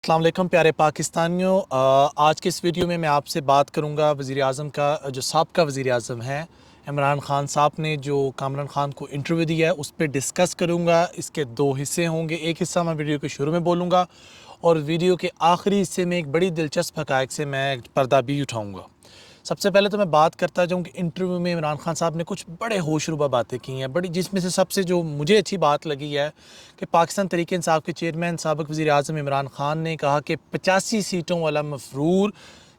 अस्सलाम वालेकुम प्यारे पाकिस्तानियों। आज के इस वीडियो में मैं आपसे बात करूंगा वज़ीर आज़म का जो साबका वज़ीर आज़म हैं इमरान ख़ान साहब ने जो कामरान ख़ान को इंटरव्यू दिया है उस पर डिस्कस करूंगा। इसके दो हिस्से होंगे, एक हिस्सा मैं वीडियो के शुरू में बोलूँगा और वीडियो के आखिरी हिस्से में एक बड़ी दिलचस्प हक़ाइक़ से मैं पर्दा भी उठाऊँगा। सबसे पहले तो मैं बात करता जाऊँ कि इंटरव्यू में इमरान ख़ान साहब ने कुछ बड़े होशरुबा बातें की हैं, बड़ी, जिसमें से सबसे जो मुझे अच्छी बात लगी है कि पाकिस्तान तहरीक इंसाफ के चेयरमैन साबिक़ वज़ीर आज़म इमरान ख़ान ने कहा कि 85 सीटों वाला मफरूर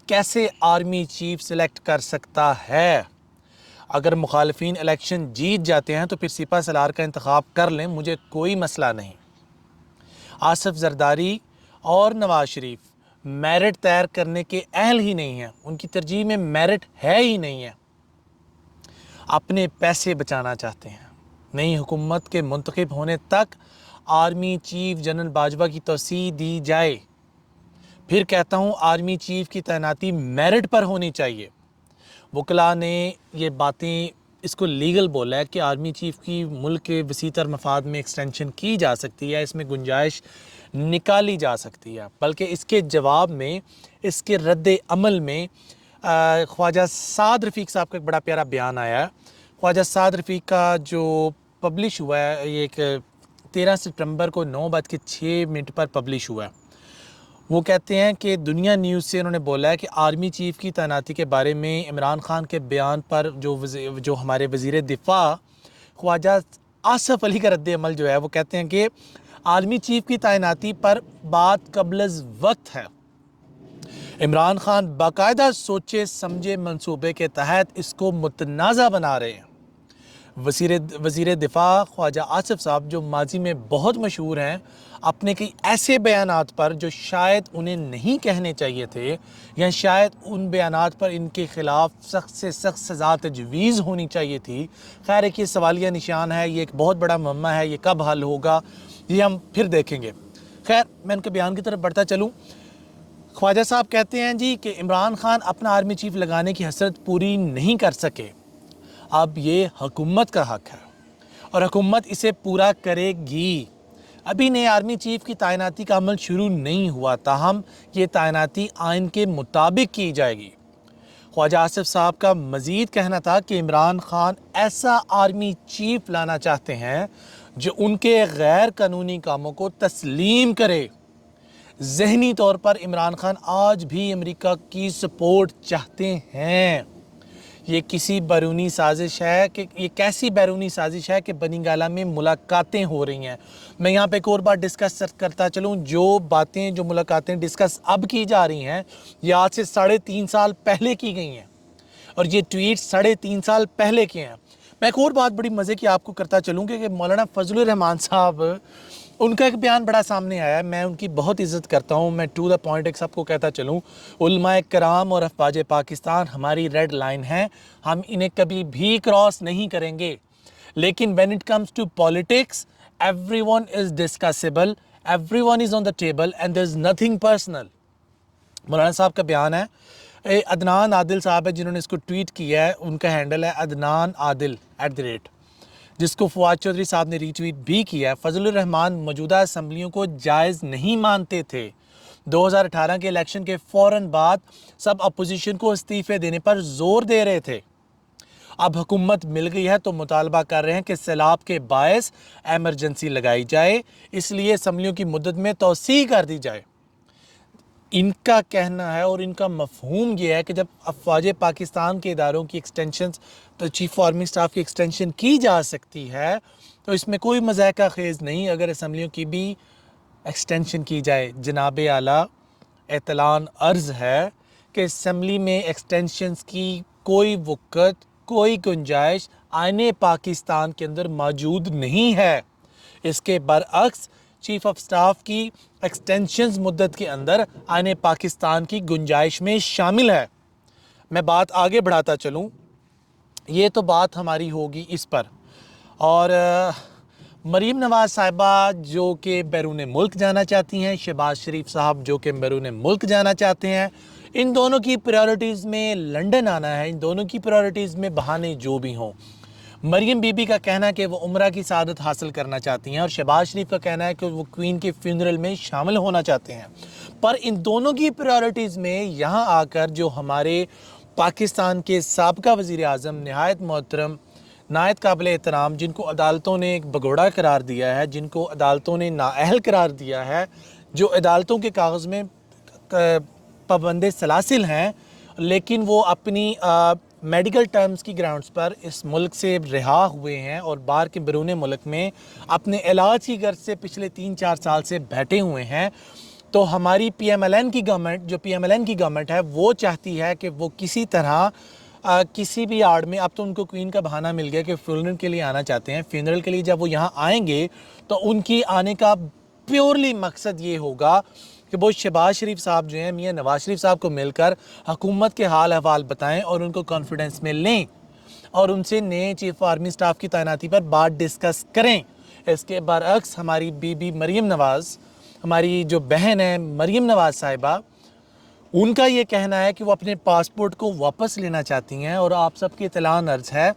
कैसे आर्मी चीफ सेलेक्ट कर सकता है। अगर मुखालिफिन इलेक्शन जीत जाते हैं तो फिर सिपा सलार का इंतखाब कर लें, मुझे कोई मसला नहीं। आसिफ जरदारी और नवाज शरीफ मेरिट तैयार करने के अहल ही नहीं हैं, उनकी तरजीह में मेरिट है ही नहीं है। अपने पैसे बचाना चाहते हैं। नई हुकूमत के मुंतखब होने तक आर्मी चीफ जनरल बाजवा की तौसीह दी जाए। फिर कहता हूँ आर्मी चीफ की तैनाती मेरिट पर होनी चाहिए। वकला ने ये बातें इसको लीगल बोला है कि आर्मी चीफ की मुल्क के वसीतर मफाद में एक्सटेंशन की जा सकती है, इसमें गुंजाइश निकाली जा सकती है। बल्कि इसके जवाब में, इसके रद्द अमल में ख्वाजा साद रफ़ीक साहब का एक बड़ा प्यारा बयान आया है। ख्वाजा साद रफ़ीक का जो पब्लिश हुआ है, ये एक 13 सितंबर को 9:06 पर पब्लिश हुआ है। वो कहते हैं कि दुनिया न्यूज़ से उन्होंने बोला है कि आर्मी चीफ़ की तैनाती के बारे में इमरान ख़ान के बयान पर जो हमारे वज़ीर दिफ़ा ख्वाजा आसिफ अली का रद्द अमल जो है, वो कहते हैं कि आर्मी चीफ़ की तैनाती पर बात कबल वक्त है। इमरान ख़ान बाकायदा सोचे समझे मंसूबे के तहत इसको मुतनाज़ा बना रहे हैं। वज़ीर दिफ़ा ख्वाजा आसिफ साहब जो माजी में बहुत मशहूर हैं अपने कई ऐसे बयानात पर जो शायद उन्हें नहीं कहने चाहिए थे, या शायद उन बयानात पर इनके ख़िलाफ़ सख्त से सख्त सज़ा तजवीज़ होनी चाहिए थी। खैर, एक ये सवालिया निशान है, ये एक बहुत बड़ा मम्मा है, ये कब हल होगा ये हम फिर देखेंगे। खैर, मैं उनके बयान की तरफ बढ़ता चलूँ। ख्वाजा साहब कहते हैं जी कि इमरान ख़ान अपना आर्मी चीफ लगाने की हसरत पूरी नहीं कर सके। अब ये हुकूमत का हक़ है और हुकूमत इसे पूरा करेगी। अभी नए आर्मी चीफ की तैनाती का अमल शुरू नहीं हुआ, ताहम ये तैनाती आइन के मुताबिक की जाएगी। ख्वाजा आसिफ साहब का मज़ीद कहना था कि इमरान ख़ान ऐसा आर्मी चीफ लाना चाहते हैं जो उनके गैर कानूनी कामों को तस्लीम करे। ज़हनी तौर पर इमरान ख़ान आज भी अमेरिका की सपोर्ट चाहते हैं। ये किसी बैरूनी साजिश है कि ये कैसी बैरूनी साजिश है कि बनीगाला में मुलाकातें हो रही हैं। मैं यहाँ पे एक और बात डिस्कस करता चलूँ, जो बातें, जो मुलाकातें डिस्कस अब की जा रही हैं ये आज से 3.5 साल पहले की गई हैं और ये ट्वीट 3.5 साल पहले के हैं। मैं एक और बात बड़ी मज़े की आपको करता चलूँ कि मौलाना फजलुर रहमान साहब, उनका एक बयान बड़ा सामने आया है। मैं उनकी बहुत इज़्ज़त करता हूँ, मैं टू द पॉइंट एक सबको कहता चलूँ, उलमाए कराम और अफवाज पाकिस्तान हमारी रेड लाइन है, हम इन्हें कभी भी क्रॉस नहीं करेंगे। लेकिन when it comes to politics everyone is discussable, everyone is on the table and there is nothing personal. मौलाना साहब का बयान है। अदनान आदिल साहब है जिन्होंने इसको ट्वीट किया है, उनका हैंडल है अदनान आदिल @ जिसको फवाद चौधरी साहब ने रीट्वीट भी किया है। फजलुर रहमान मौजूदा असम्बलियों को जायज़ नहीं मानते थे। 2018 के इलेक्शन के फ़ौरन बाद सब अपोजिशन को इस्तीफ़े देने पर ज़ोर दे रहे थे। अब हुकूमत मिल गई है तो मुतालबा कर रहे हैं कि सैलाब के बायस एमरजेंसी लगाई जाए, इसलिए असम्बलियों की मुद्दत में तौसीह कर दी जाए। इनका कहना है और इनका मफहूम ये है कि जब अफवाज पाकिस्तान के इदारों की एक्सटेंशन, तो चीफ आर्मी स्टाफ की एक्सटेंशन की जा सकती है, तो इसमें कोई मज़ाक़ा खेज़ नहीं अगर असम्बलियों की भी एक्सटेंशन की जाए। जनाब आला एतलान अर्ज़ है कि असम्बली में एक्सटेंशंस की कोई वक़्त, कोई गुंजाइश आईने पाकिस्तान के अंदर मौजूद नहीं है। इसके बरअक्स चीफ ऑफ स्टाफ की एक्सटेंशंस मुद्दत के अंदर आने पाकिस्तान की गुंजाइश में शामिल है। मैं बात आगे बढ़ाता चलूँ, ये तो बात हमारी होगी इस पर। और मरीम नवाज़ साहिबा जो कि बैरून मुल्क जाना चाहती हैं, शहबाज शरीफ साहब जो कि बैरून मुल्क जाना चाहते हैं, इन दोनों की प्रायोरिटीज़ में लंदन आना है, इन दोनों की प्रायोरिटीज़ में बहाने जो भी हों। मरियम बीबी का कहना है कि वो उम्रा की सआदत हासिल करना चाहती हैं और शहबाज शरीफ का कहना है कि वो क्वीन के फ्यूनरल में शामिल होना चाहते हैं। पर इन दोनों की प्रायोरिटीज़ में यहाँ आकर जो हमारे पाकिस्तान के साबका वज़ीर आज़म नहायत मोहतरम, नायत काबिल एहतराम, जिनको अदालतों ने एक भगोड़ा करार दिया है, जिनको अदालतों ने नाअहल करार दिया है, जो अदालतों के कागज़ में पाबंद सलासिल हैं, लेकिन वो अपनी मेडिकल टर्म्स की ग्राउंड्स पर इस मुल्क से रिहा हुए हैं और बाहर के बैरून मुल्क में अपने इलाज की गर्ज से पिछले 3-4 साल से बैठे हुए हैं। तो हमारी PMLN की गवर्नमेंट, जो PMLN की गवर्नमेंट है, वो चाहती है कि वो किसी तरह किसी भी आड़ में, अब तो उनको क्वीन का बहाना मिल गया कि फ्यूनरल के लिए आना चाहते हैं। फ्यूनरल के लिए जब वो यहाँ आएंगे तो उनकी आने का प्योरली मकसद ये होगा कि वो शहबाज शरीफ साहब जो हैं, मियाँ नवाज शरीफ साहब को मिलकर हुकूमत के हाल अहवाल बताएं और उनको कॉन्फिडेंस में लें और उनसे नए चीफ आर्मी स्टाफ की तैनाती पर बात डिस्कस करें। इसके बरअक्स हमारी बीबी मरीम नवाज़, हमारी जो बहन है मरीम नवाज़ साहिबा, उनका ये कहना है कि वो अपने पासपोर्ट को वापस लेना चाहती हैं। और आप सबकी इत्तला अर्ज़ है,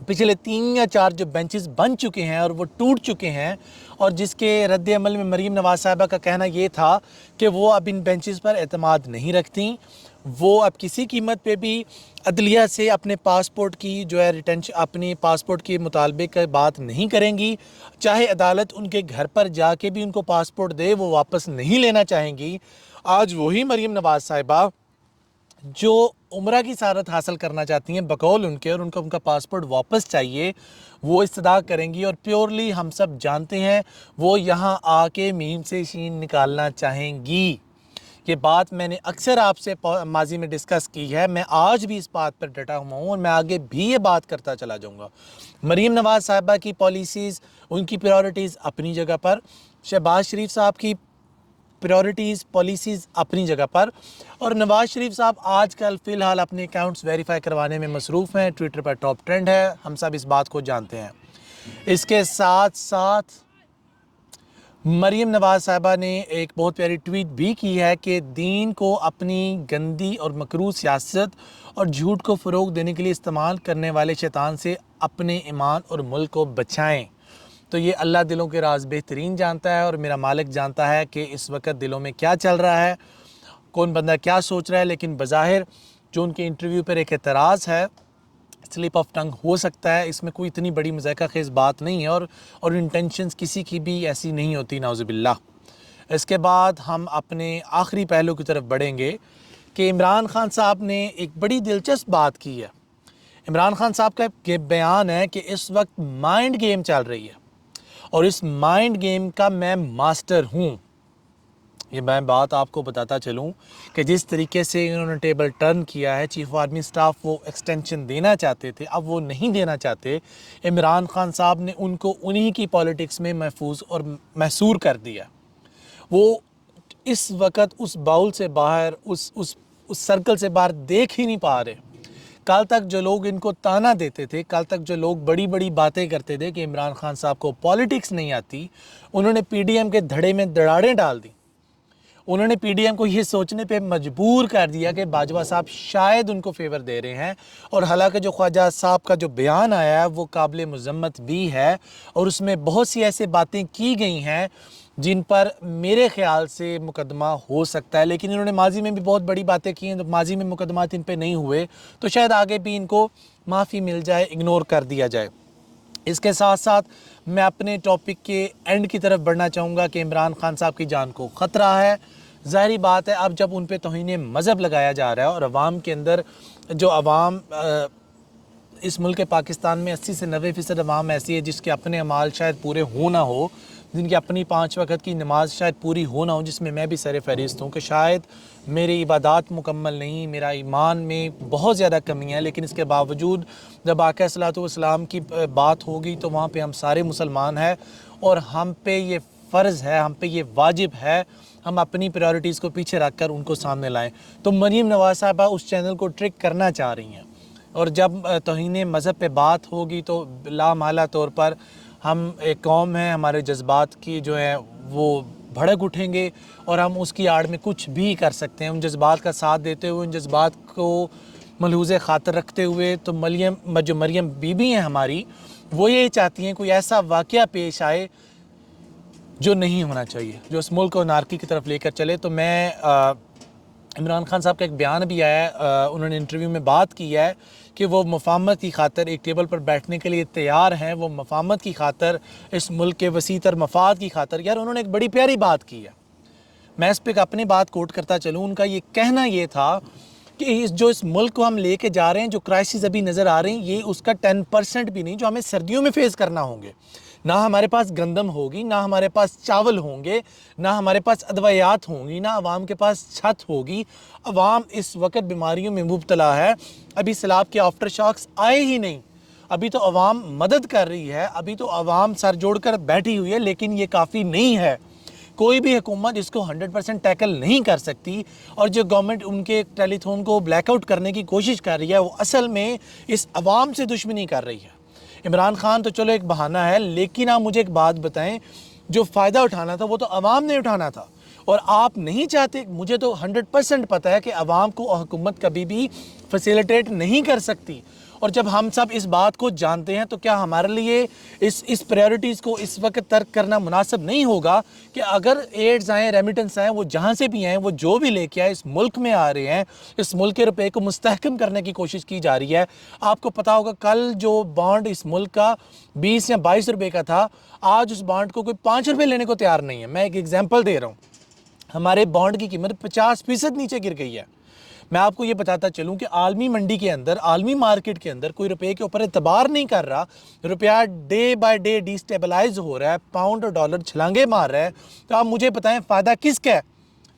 पिछले 3 या 4 जो बेंचेस बन चुके हैं और वो टूट चुके हैं, और जिसके रद्द अमल में मरीम नवाज़ साहिबा का कहना ये था कि वो अब इन बेंचेस पर एतमाद नहीं रखती, वो अब किसी कीमत पे भी अदलिया से अपने पासपोर्ट की जो है रिटेंशन, अपनी पासपोर्ट के मुतालबे की बात नहीं करेंगी। चाहे अदालत उनके घर पर जाके भी उनको पासपोर्ट दे, वो वापस नहीं लेना चाहेंगी। आज वही मरीम नवाज़ साहिबा जो उम्रा की सारत हासिल करना चाहती हैं बकौल उनके, और उनको उनका पासपोर्ट वापस चाहिए, वो इस्तदा करेंगी। और प्योरली हम सब जानते हैं वो यहाँ आके मीम से शीन निकालना चाहेंगी। ये बात मैंने अक्सर आपसे माजी में डिस्कस की है, मैं आज भी इस बात पर डटा हुआ हूँ और मैं आगे भी ये बात करता चला जाऊँगा। मरीम नवाज़ साहिबा की पॉलिसीज़, उनकी प्रायोरिटीज़ अपनी जगह पर, शहबाज शरीफ साहब की प्रायोरिटीज़ पॉलिसीज़ अपनी जगह पर, और नवाज़ शरीफ साहब आजकल फ़िलहाल अपने अकाउंट्स वेरीफाई करवाने में मसरूफ़ हैं। ट्विटर पर टॉप ट्रेंड है, हम सब इस बात को जानते हैं। इसके साथ साथ मरीम नवाज़ साहिबा ने एक बहुत प्यारी ट्वीट भी की है कि दीन को अपनी गंदी और मकरूह सियासत और झूठ को फ़रोग देने के लिए इस्तेमाल करने वाले शैतान से अपने ईमान और मुल्क को बचाएं। तो ये अल्लाह दिलों के राज बेहतरीन जानता है और मेरा मालिक जानता है कि इस वक्त दिलों में क्या चल रहा है, कौन बंदा क्या सोच रहा है। लेकिन बज़ाहिर जो उनके इंटरव्यू पर एक एतराज़ है, स्लिप ऑफ टंग हो सकता है, इसमें कोई इतनी बड़ी मज़ाक़ा ख़ेज़ बात नहीं है, और इंटेंशंस किसी की भी ऐसी नहीं होती, नाउज़ुबिल्लाह। इसके बाद हम अपने आखिरी पहलू की तरफ बढ़ेंगे कि इमरान खान साहब ने एक बड़ी दिलचस्प बात की है। इमरान खान साहब का एक बयान है कि इस वक्त माइंड गेम चल रही है और इस माइंड गेम का मैं मास्टर हूँ। ये मैं बात आपको बताता चलूँ कि जिस तरीके से इन्होंने टेबल टर्न किया है, चीफ आर्मी स्टाफ वो एक्सटेंशन देना चाहते थे, अब वो नहीं देना चाहते। इमरान खान साहब ने उनको उन्हीं की पॉलिटिक्स में महफूज और महसूर कर दिया। वो इस वक्त उस बाउल से बाहर, उस सर्कल से बाहर देख ही नहीं पा रहे। कल तक जो लोग इनको ताना देते थे, कल तक जो लोग बड़ी बड़ी बातें करते थे कि इमरान खान साहब को पॉलिटिक्स नहीं आती, उन्होंने PDM के धड़े में दरारें डाल दी। उन्होंने PDM को ये सोचने पे मजबूर कर दिया कि बाजवा साहब शायद उनको फेवर दे रहे हैं। और हालांकि जो ख्वाजा साहब का जो बयान आया है वो काबिल मज़म्मत भी है और उसमें बहुत सी ऐसी बातें की गई हैं जिन पर मेरे ख़्याल से मुकदमा हो सकता है। लेकिन इन्होंने माजी में भी बहुत बड़ी बातें की हैं, तो माजी में मुकदमात इन पे नहीं हुए, तो शायद आगे भी इनको माफ़ी मिल जाए, इग्नोर कर दिया जाए। इसके साथ साथ मैं अपने टॉपिक के एंड की तरफ बढ़ना चाहूँगा कि इमरान खान साहब की जान को ख़तरा है। ज़ाहिरी बात है, अब जब उन पे तौहीन मज़हब लगाया जा रहा है और अवाम के अंदर जो अवाम इस मुल्क पाकिस्तान में 80 से 90% अवाम ऐसी है जिसके अपने अमाल शायद पूरे हो ना हो, जिनकी अपनी 5 वक्त की नमाज शायद पूरी हो ना हो, जिसमें मैं भी सर फहरिस्त हूँ कि शायद मेरी इबादत मुकम्मल नहीं, मेरा ईमान में बहुत ज़्यादा कमी है। लेकिन इसके बावजूद जब आका सल्लल्लाहु अलैहि वसल्लम की बात होगी तो वहाँ पे हम सारे मुसलमान हैं और हम पे ये फ़र्ज़ है, हम पे ये वाजिब है, हम अपनी प्रायोरिटीज़ को पीछे रख कर उनको सामने लाएँ। तो मरीम नवाज़ साहबा उस चैनल को ट्रिक करना चाह रही हैं और जब तौहीन मज़हब पे बात होगी तो लामाला तौर पर हम एक कौम है, हमारे जज्बात की जो है वो भड़क उठेंगे और हम उसकी आड़ में कुछ भी कर सकते हैं। उन जज्बात का साथ देते हुए, उन जज्बात को मलहूज़े ख़ातर रखते हुए, तो मरियम बीबी हैं हमारी, वो ये चाहती हैं कोई ऐसा वाक़या पेश आए जो नहीं होना चाहिए, जो इस मुल्क को अनारकी की तरफ लेकर चले। तो मैं इमरान खान साहब का एक बयान भी आया है, उन्होंने इंटरव्यू में बात की है कि वो मफाहमत की खातर एक टेबल पर बैठने के लिए तैयार हैं, वो मफाहमत की खातर, इस मुल्क के वसी तर मफाद की खातर। यार उन्होंने एक बड़ी प्यारी बात की है, मैं इस पर अपनी बात कोट करता चलूँ। उनका ये कहना ये था कि इस मुल्क को हम लेके जा रहे हैं, जो क्राइसिस अभी नज़र आ रही हैं, ये उसका 10% भी नहीं जो हमें सर्दियों में फेस करना होंगे। ना हमारे पास गंदम होगी, ना हमारे पास चावल होंगे, ना हमारे पास अदवायात होंगी, ना अवाम के पास छत होगी। अवाम इस वक्त बीमारियों में मुब्तला है। अभी सैलाब के आफ्टर शॉक्स आए ही नहीं, अभी तो अवाम मदद कर रही है, अभी तो अवाम सर जोड़कर बैठी हुई है, लेकिन ये काफ़ी नहीं है। कोई भी हुकूमत इसको 100% टैकल नहीं कर सकती। और जो गवर्नमेंट उनके टेलीथॉन को ब्लैकआउट करने की कोशिश कर रही है, वो असल में इस अवाम से दुश्मनी कर रही है। इमरान खान तो चलो एक बहाना है, लेकिन आप मुझे एक बात बताएं, जो फ़ायदा उठाना था वो तो अवाम ने उठाना था, और आप नहीं चाहते। मुझे तो 100% पता है कि अवाम को हुकूमत कभी भी फैसिलिटेट नहीं कर सकती। और जब हम सब इस बात को जानते हैं, तो क्या हमारे लिए इस प्रायोरिटीज़ को इस वक्त तर्क करना मुनासिब नहीं होगा कि अगर एड्स आएँ, रेमिटेंस आएँ, वो जहाँ से भी आएँ, वो जो भी लेके आए, इस मुल्क में आ रहे हैं, इस मुल्क के रुपए को मुस्तहकम करने की कोशिश की जा रही है। आपको पता होगा कल जो बॉन्ड इस मुल्क का 20 या 22 रुपये का था, आज उस बॉन्ड को कोई 5 रुपये लेने को तैयार नहीं है। मैं एक एग्जाम्पल दे रहा हूँ, हमारे बॉन्ड की कीमत 50% नीचे गिर गई है। मैं आपको ये बताता चलूं कि आलमी मंडी के अंदर, आलमी मार्केट के अंदर कोई रुपए के ऊपर एतबार नहीं कर रहा। रुपया डे बाय डे डिस्टेबलाइज हो रहा है, पाउंड और डॉलर छलांगे मार रहा है। तो आप मुझे बताएं फ़ायदा किसका है?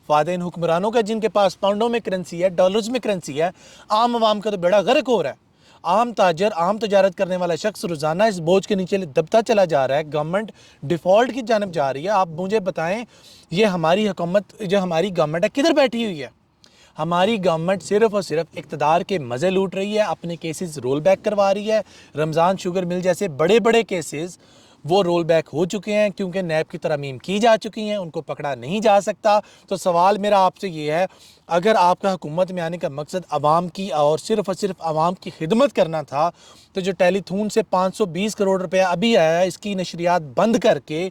फ़ायदा इन हुक्मरानों का जिनके पास पाउंडों में करेंसी है, डॉलर्स में करेंसी है। आम आवाम का तो बेड़ा गर्क हो रहा है। आम ताजर, आम तजारत करने वाला शख्स रोज़ाना इस बोझ के नीचे दबता चला जा रहा है। गवर्नमेंट डिफ़ॉल्ट की जानब जा रही है। आप मुझे बताएं, ये हमारी हुकूमत, जो हमारी गवर्नमेंट है, किधर बैठी हुई है? हमारी गवर्नमेंट सिर्फ़ और सिर्फ इक़्तिदार के मज़े लूट रही है, अपने केसेस रोल बैक करवा रही है। रमज़ान शुगर मिल जैसे बड़े बड़े केसेस वो रोल बैक हो चुके हैं, क्योंकि नैब की तरमीम की जा चुकी हैं, उनको पकड़ा नहीं जा सकता। तो सवाल मेरा आपसे ये है, अगर आपका हुकूमत में आने का मकसद आवाम की और सिर्फ आवाम की खिदमत करना था, तो जो टेलीथून से 520 करोड़ रुपया अभी आया है, इसकी नशरियात बंद करके,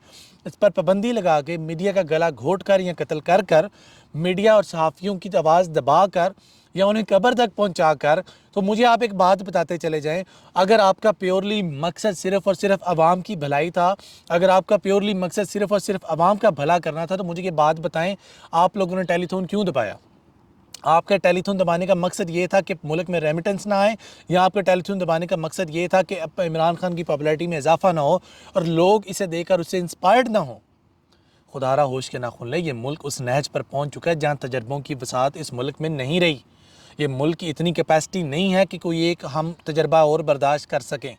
इस पर पाबंदी लगा के, मीडिया का गला घोट कर या कत्ल कर कर, मीडिया और सहाफ़ियों की आवाज़ दबा कर या उन्हें कब्र तक पहुंचा कर, तो मुझे आप एक बात बताते चले जाएं, अगर आपका प्योरली मकसद सिर्फ़ और सिर्फ आवाम की भलाई था, अगर आपका प्योरली मकसद सिर्फ़ और सिर्फ आवाम का भला करना था, तो मुझे ये बात बताएं, आप लोगों ने टेलीथॉन क्यों दबाया? आपका टेलीथॉन दबाने का मकसद ये था कि मुल्क में रेमिटेंस ना आए, या आपका टेलीथॉन दबाने का मकसद ये था कि इमरान खान की पॉपुलैरिटी में इजाफा ना हो और लोग इसे देखकर उससे इंस्पायर्ड ना हो? खुदारा होश के ना खुल ले, ये मुल्क उस नहज पर पहुंच चुका है जहां तजर्बों की वसात इस मुल्क में नहीं रही। ये मुल्क की इतनी कैपेसिटी नहीं है कि कोई एक हम तजर्बा और बर्दाश्त कर सकें।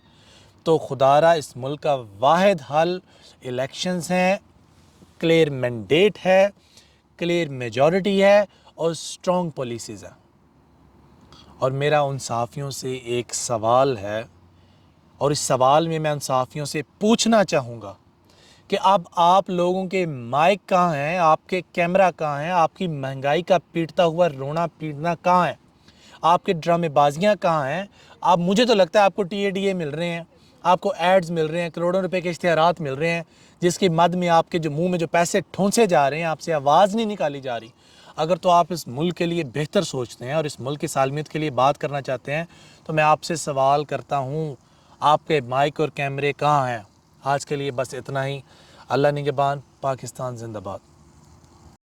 तो खुदारा इस मुल्क का वाहिद हल इलेक्शंस हैं, क्लियर मैंडेट है, क्लियर मेजॉरिटी है और स्ट्रॉन्ग पॉलिसीज़ हैं। और मेरा उन सहाफ़ियों से एक सवाल है, और इस सवाल में मैं उन सहाफ़ियों से पूछना चाहूँगा कि अब आप लोगों के माइक कहाँ हैं, आपके कैमरा कहाँ हैं, आपकी महंगाई का पीटता हुआ रोना पीटना कहाँ है, आपके ड्रामेबाजियाँ कहाँ हैं? आप, मुझे तो लगता है आपको TADA मिल रहे हैं, आपको एड्स मिल रहे हैं, करोड़ों रुपए के इश्तिहारात मिल रहे हैं, जिसकी मद में आपके जो मुंह में जो पैसे ठोंसे जा रहे हैं, आपसे आवाज़ नहीं निकाली जा रही। अगर तो आप इस मुल्क के लिए बेहतर सोचते हैं और इस मुल्क की सालमियत के लिए बात करना चाहते हैं, तो मैं आपसे सवाल करता हूँ, आपके माइक और कैमरे कहाँ हैं? आज के लिए बस इतना ही। अल्लाह निगहबान। पाकिस्तान जिंदाबाद।